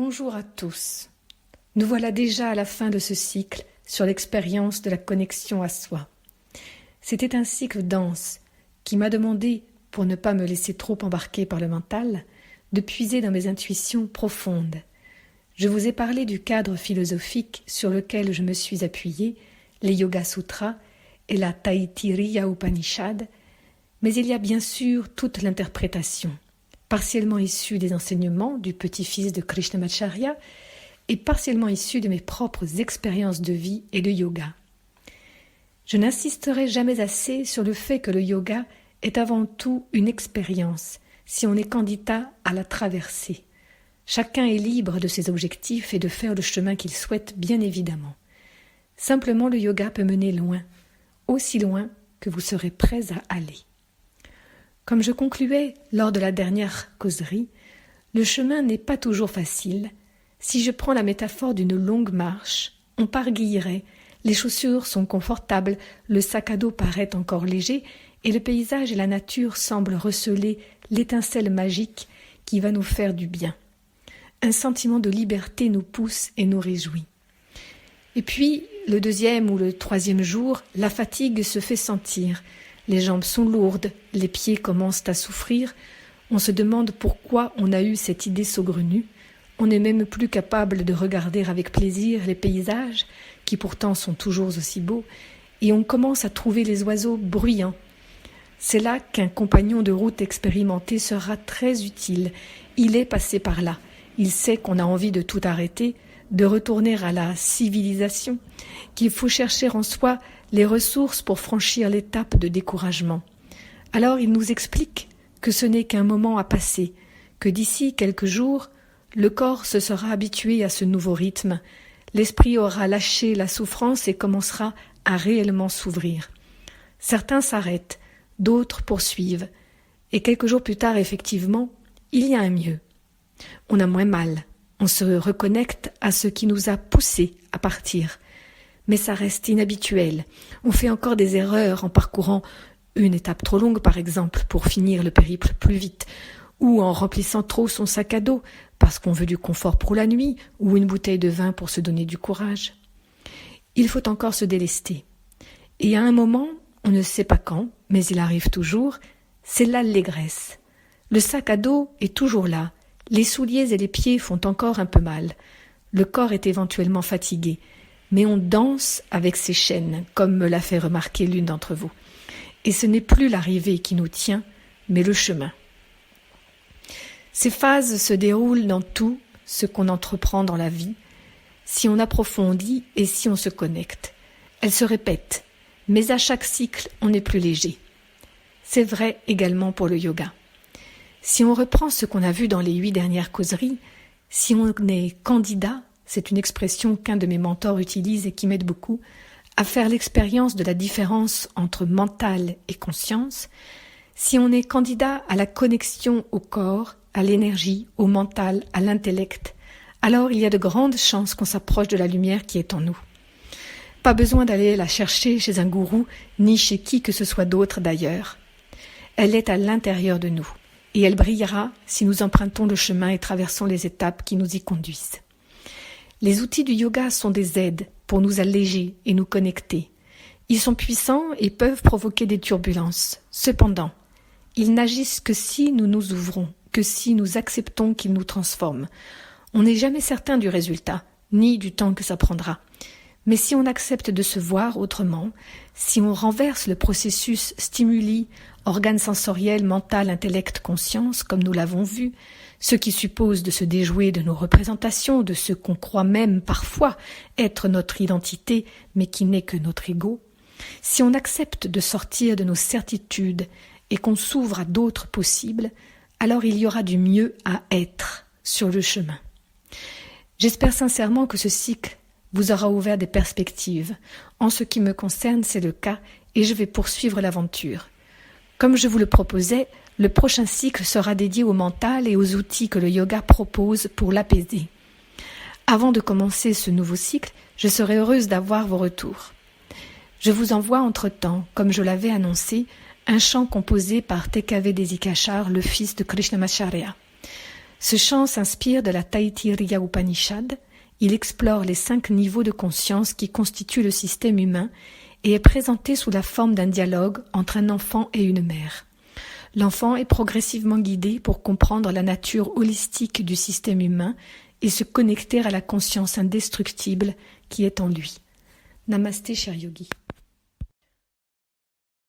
Bonjour à tous. Nous voilà déjà à la fin de ce cycle sur l'expérience de la connexion à soi. C'était un cycle dense qui m'a demandé, pour ne pas me laisser trop embarquer par le mental, de puiser dans mes intuitions profondes. Je vous ai parlé du cadre philosophique sur lequel je me suis appuyée, les Yoga Sutras et la Taittiriya Upanishad, mais il y a bien sûr toute l'interprétation, partiellement issue des enseignements du petit-fils de Krishnamacharya et partiellement issue de mes propres expériences de vie et de yoga. Je n'insisterai jamais assez sur le fait que le yoga est avant tout une expérience, si on est candidat à la traverser. Chacun est libre de ses objectifs et de faire le chemin qu'il souhaite, bien évidemment. Simplement, le yoga peut mener loin, aussi loin que vous serez prêts à aller. Comme je concluais lors de la dernière causerie, le chemin n'est pas toujours facile. Si je prends la métaphore d'une longue marche, on parguillerait, les chaussures sont confortables, le sac à dos paraît encore léger et le paysage et la nature semblent receler l'étincelle magique qui va nous faire du bien. Un sentiment de liberté nous pousse et nous réjouit. Et puis, le deuxième ou le troisième jour, la fatigue se fait sentir. Les jambes sont lourdes, les pieds commencent à souffrir. On se demande pourquoi on a eu cette idée saugrenue. On n'est même plus capable de regarder avec plaisir les paysages, qui pourtant sont toujours aussi beaux, et on commence à trouver les oiseaux bruyants. C'est là qu'un compagnon de route expérimenté sera très utile. Il est passé par là. Il sait qu'on a envie de tout arrêter, de retourner à la civilisation, qu'il faut chercher en soi les ressources pour franchir l'étape de découragement. Alors il nous explique que ce n'est qu'un moment à passer, que d'ici quelques jours, le corps se sera habitué à ce nouveau rythme, l'esprit aura lâché la souffrance et commencera à réellement s'ouvrir. Certains s'arrêtent, d'autres poursuivent, et quelques jours plus tard, effectivement, il y a un mieux. On a moins mal, on se reconnecte à ce qui nous a poussés à partir. Mais ça reste inhabituel. On fait encore des erreurs en parcourant une étape trop longue, par exemple, pour finir le périple plus vite, ou en remplissant trop son sac à dos, parce qu'on veut du confort pour la nuit, ou une bouteille de vin pour se donner du courage. Il faut encore se délester. Et à un moment, on ne sait pas quand, mais il arrive toujours, c'est l'allégresse. Le sac à dos est toujours là, les souliers et les pieds font encore un peu mal, le corps est éventuellement fatigué, mais on danse avec ses chaînes, comme me l'a fait remarquer l'une d'entre vous. Et ce n'est plus l'arrivée qui nous tient, mais le chemin. Ces phases se déroulent dans tout ce qu'on entreprend dans la vie, si on approfondit et si on se connecte. Elles se répètent, mais à chaque cycle, on est plus léger. C'est vrai également pour le yoga. Si on reprend ce qu'on a vu dans les 8 dernières causeries, si on est candidat, c'est une expression qu'un de mes mentors utilise et qui m'aide beaucoup, à faire l'expérience de la différence entre mental et conscience, si on est candidat à la connexion au corps, à l'énergie, au mental, à l'intellect, alors il y a de grandes chances qu'on s'approche de la lumière qui est en nous. Pas besoin d'aller la chercher chez un gourou, ni chez qui que ce soit d'autre d'ailleurs. Elle est à l'intérieur de nous, et elle brillera si nous empruntons le chemin et traversons les étapes qui nous y conduisent. Les outils du yoga sont des aides pour nous alléger et nous connecter. Ils sont puissants et peuvent provoquer des turbulences. Cependant, ils n'agissent que si nous nous ouvrons, que si nous acceptons qu'ils nous transforment. On n'est jamais certain du résultat, ni du temps que ça prendra. Mais si on accepte de se voir autrement, si on renverse le processus stimuli, organes sensoriels, mental, intellect, conscience, comme nous l'avons vu, ce qui suppose de se déjouer de nos représentations, de ce qu'on croit même parfois être notre identité, mais qui n'est que notre ego, si on accepte de sortir de nos certitudes et qu'on s'ouvre à d'autres possibles, alors il y aura du mieux à être sur le chemin. J'espère sincèrement que ce cycle vous aura ouvert des perspectives. En ce qui me concerne, c'est le cas et je vais poursuivre l'aventure. Comme je vous le proposais, le prochain cycle sera dédié au mental et aux outils que le yoga propose pour l'apaiser. Avant de commencer ce nouveau cycle, je serai heureuse d'avoir vos retours. Je vous envoie entre-temps, comme je l'avais annoncé, un chant composé par T.K.V. Desikachar, le fils de Krishnamacharya. Ce chant s'inspire de la Taittiriya Upanishad. Il explore les 5 niveaux de conscience qui constituent le système humain et est présenté sous la forme d'un dialogue entre un enfant et une mère. L'enfant est progressivement guidé pour comprendre la nature holistique du système humain et se connecter à la conscience indestructible qui est en lui. Namasté, cher yogi.